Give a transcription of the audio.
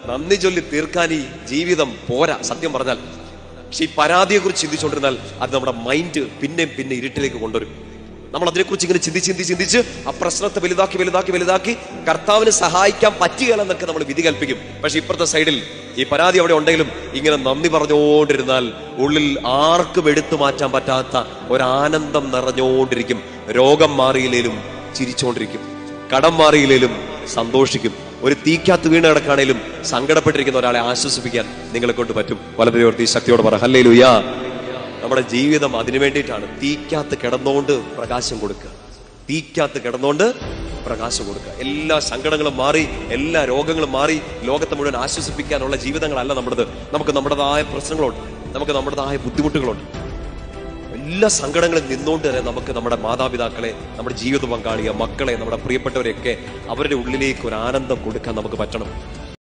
നന്ദി ചൊല്ലി തീർക്കാൻ ഈ ജീവിതം പോരാ സത്യം പറഞ്ഞാൽ. പക്ഷെ ഈ പരാതിയെ കുറിച്ച് ചിന്തിച്ചുകൊണ്ടിരുന്നാൽ അത് നമ്മുടെ മൈൻഡ് പിന്നെ ഇരുട്ടിലേക്ക് കൊണ്ടുവരും. നമ്മൾ അതിനെക്കുറിച്ച് ഇങ്ങനെ ചിന്തിച്ച് ആ പ്രശ്നത്തെ വലുതാക്കി കർത്താവിന് സഹായിക്കാൻ പറ്റുകയില്ലെന്നൊക്കെ നമ്മൾ വിധി കൽപ്പിക്കും. പക്ഷെ ഇപ്പുറത്തെ സൈഡിൽ ഈ പരാതി അവിടെ ഉണ്ടെങ്കിലും ഇങ്ങനെ നന്ദി പറഞ്ഞുകൊണ്ടിരുന്നാൽ ഉള്ളിൽ ആർക്കും എടുത്തു മാറ്റാൻ പറ്റാത്ത ഒരാനന്ദം നിറഞ്ഞുകൊണ്ടിരിക്കും. രോഗം മാറിയില്ലേലും ചിരിച്ചുകൊണ്ടിരിക്കും, കടം മാറിയില്ലേലും സന്തോഷിക്കും. ഒരു തീക്കകത്ത് വീണ് കിടക്കാണേലും സങ്കടപ്പെട്ടിരിക്കുന്ന ഒരാളെ ആശ്വസിപ്പിക്കാൻ നിങ്ങളെ കൊണ്ട് പറ്റും. വലതുയോർത്തി ശക്തിയോട് പറ ഹല്ലേലൂയ. നമ്മുടെ ജീവിതം അതിനു വേണ്ടിയിട്ടാണ്. തീക്കകത്ത് കിടന്നുകൊണ്ട് പ്രകാശം കൊടുക്കുക, തീക്കകത്ത് കിടന്നുകൊണ്ട് പ്രകാശം കൊടുക്കുക. എല്ലാ സങ്കടങ്ങളും മാറി, എല്ലാ രോഗങ്ങളും മാറി ലോകത്തെ മുഴുവൻ ആശ്വസിപ്പിക്കാനുള്ള ജീവിതങ്ങളല്ല നമ്മുടേത്. നമുക്ക് നമ്മുടേതായ പ്രശ്നങ്ങളുണ്ട്, നമുക്ക് നമ്മുടേതായ ബുദ്ധിമുട്ടുകളുണ്ട്. എല്ലാ സങ്കടങ്ങളിൽ നിന്നുകൊണ്ട് തന്നെ നമുക്ക് നമ്മുടെ മാതാപിതാക്കളെ, നമ്മുടെ ജീവിത പങ്കാളിയെ, മക്കളെ, നമ്മുടെ പ്രിയപ്പെട്ടവരെയൊക്കെ അവരുടെ ഉള്ളിലേക്ക് ഒരു ആനന്ദം കൊടുക്കാൻ നമുക്ക് പറ്റണം.